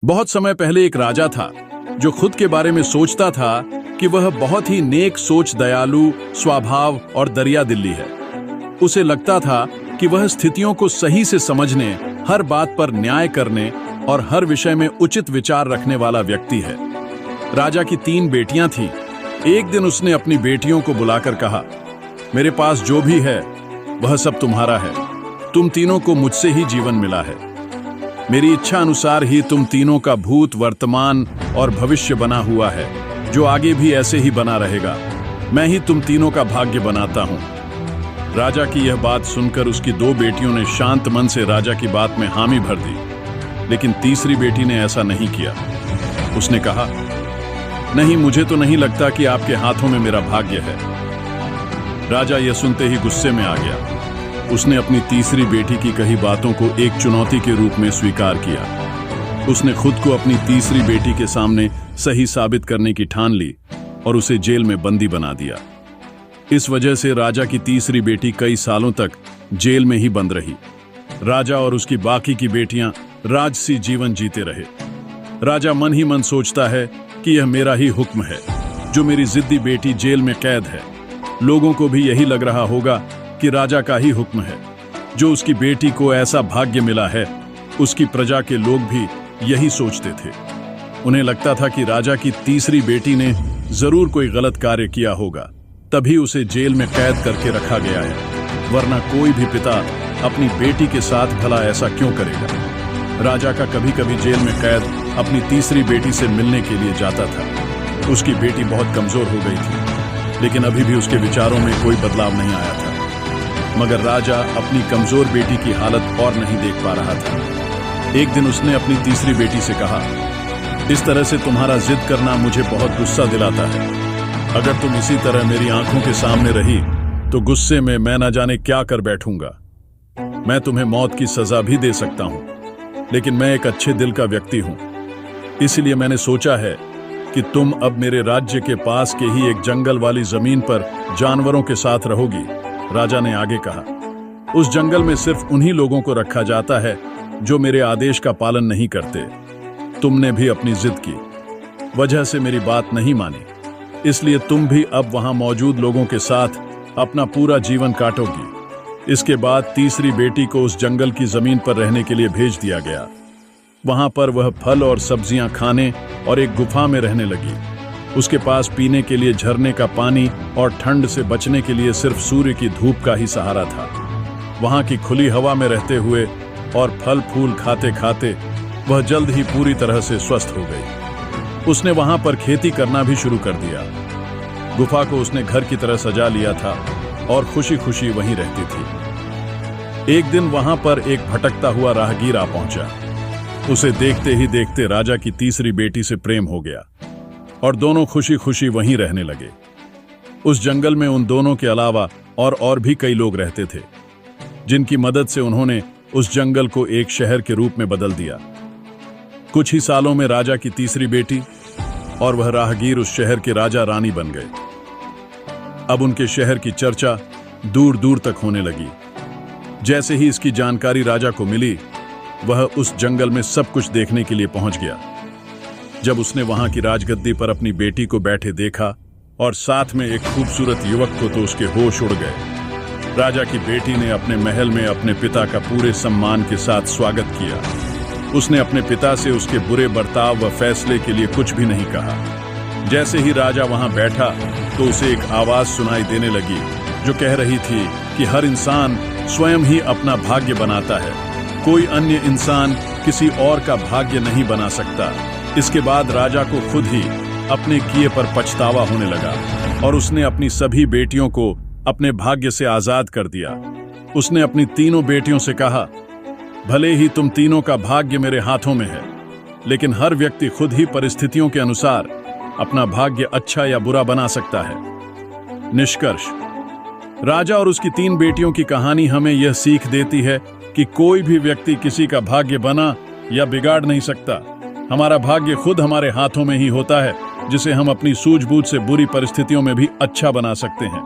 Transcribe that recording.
बहुत समय पहले एक राजा था जो खुद के बारे में सोचता था कि वह बहुत ही नेक सोच, दयालु स्वभाव और दरिया दिली है। उसे लगता था कि वह स्थितियों को सही से समझने, हर बात पर न्याय करने और हर विषय में उचित विचार रखने वाला व्यक्ति है। राजा की 3 बेटियां थीं। एक दिन उसने अपनी बेटियों को बुलाकर कहा, मेरे पास जो भी है वह सब तुम्हारा है। तुम तीनों को मुझसे ही जीवन मिला है। मेरी इच्छा अनुसार ही तुम तीनों का भूत, वर्तमान और भविष्य बना हुआ है, जो आगे भी ऐसे ही बना रहेगा। मैं ही तुम तीनों का भाग्य बनाता हूं। राजा की यह बात सुनकर उसकी 2 बेटियों ने शांत मन से राजा की बात में हामी भर दी, लेकिन तीसरी बेटी ने ऐसा नहीं किया। उसने कहा, नहीं, मुझे तो नहीं लगता कि आपके हाथों में मेरा भाग्य है। राजा यह सुनते ही गुस्से में आ गया। उसने अपनी तीसरी बेटी की कही बातों को एक चुनौती के रूप में स्वीकार किया। उसने खुद को अपनी तीसरी बेटी के सामने सही साबित करने की ठान ली और उसे जेल में बंदी बना दिया। इस वजह से राजा की तीसरी बेटी कई सालों तक जेल में ही बंद रही। राजा और उसकी बाकी की बेटियां राजसी जीवन जीते रहे। राजा मन ही मन सोचता है कि यह मेरा ही हुक्म है, जो मेरी जिद्दी बेटी जेल में कैद है। लोगों को भी यही लग रहा होगा कि राजा का ही हुक्म है। जो उसकी बेटी को ऐसा भाग्य मिला है, उसकी प्रजा के लोग भी यही सोचते थे। उन्हें लगता था कि राजा की तीसरी बेटी ने जरूर कोई गलत कार्य किया होगा, तभी उसे जेल में कैद करके रखा गया है, वरना कोई भी पिता अपनी बेटी के साथ भला ऐसा क्यों करेगा। राजा का कभी कभी जेल में कैद अपनी तीसरी बेटी से मिलने के लिए जाता था। उसकी बेटी बहुत कमजोर हो गई थी, लेकिन अभी भी उसके विचारों में कोई बदलाव नहीं आया था। मगर राजा अपनी कमजोर बेटी की हालत और नहीं देख पा रहा था। एक दिन उसने अपनी तीसरी बेटी से कहा, इस तरह से तुम्हारा जिद करना मुझे बहुत गुस्सा दिलाता है। अगर तुम इसी तरह मेरी आंखों के सामने रही तो गुस्से में मैं न जाने क्या कर बैठूंगा। मैं तुम्हें मौत की सजा भी दे सकता हूं, लेकिन मैं एक अच्छे दिल का व्यक्ति हूं। इसलिए मैंने सोचा है कि तुम अब मेरे राज्य के पास के ही एक जंगल वाली जमीन पर जानवरों के साथ रहोगी। राजा ने आगे कहा, उस जंगल में सिर्फ उन्हीं लोगों को रखा जाता है जो मेरे आदेश का पालन नहीं करते। तुमने भी अपनी जिद की वजह से मेरी बात नहीं मानी, इसलिए तुम भी अब वहां मौजूद लोगों के साथ अपना पूरा जीवन काटोगी। इसके बाद तीसरी बेटी को उस जंगल की जमीन पर रहने के लिए भेज दिया गया। वहां पर वह फल और सब्जियां खाने और एक गुफा में रहने लगी। उसके पास पीने के लिए झरने का पानी और ठंड से बचने के लिए सिर्फ सूर्य की धूप का ही सहारा था। वहां की खुली हवा में रहते हुए और फल फूल खाते खाते वह जल्द ही पूरी तरह से स्वस्थ हो गई। उसने वहां पर खेती करना भी शुरू कर दिया। गुफा को उसने घर की तरह सजा लिया था और खुशी खुशी वहीं रहती थी। एक दिन वहां पर एक भटकता हुआ राहगीर आ पहुंचा। उसे देखते ही देखते राजा की तीसरी बेटी से प्रेम हो गया और दोनों खुशी खुशी वहीं रहने लगे। उस जंगल में उन दोनों के अलावा और भी कई लोग रहते थे, जिनकी मदद से उन्होंने उस जंगल को एक शहर के रूप में बदल दिया। कुछ ही सालों में राजा की तीसरी बेटी और वह राहगीर उस शहर के राजा रानी बन गए। अब उनके शहर की चर्चा दूर दूर तक होने लगी। जैसे ही इसकी जानकारी राजा को मिली, वह उस जंगल में सब कुछ देखने के लिए पहुंच गया। जब उसने वहां की राजगद्दी पर अपनी बेटी को बैठे देखा और साथ में एक खूबसूरत युवक को, तो उसके होश उड़ गए। राजा की बेटी ने अपने महल में अपने पिता का पूरे सम्मान के साथ स्वागत किया। उसने अपने पिता से उसके बुरे बर्ताव व फैसले के लिए कुछ भी नहीं कहा। जैसे ही राजा वहां बैठा तो उसे एक आवाज सुनाई देने लगी, जो कह रही थी कि हर इंसान स्वयं ही अपना भाग्य बनाता है। कोई अन्य इंसान किसी और का भाग्य नहीं बना सकता। इसके बाद राजा को खुद ही अपने किए पर पछतावा होने लगा और उसने अपनी सभी बेटियों को अपने भाग्य से आजाद कर दिया। उसने अपनी तीनों बेटियों से कहा, भले ही तुम तीनों का भाग्य मेरे हाथों में है, लेकिन हर व्यक्ति खुद ही परिस्थितियों के अनुसार अपना भाग्य अच्छा या बुरा बना सकता है। निष्कर्ष, राजा और उसकी 3 बेटियों की कहानी हमें यह सीख देती है कि कोई भी व्यक्ति किसी का भाग्य बना या बिगाड़ नहीं सकता। हमारा भाग्य खुद हमारे हाथों में ही होता है, जिसे हम अपनी सूझबूझ से बुरी परिस्थितियों में भी अच्छा बना सकते हैं।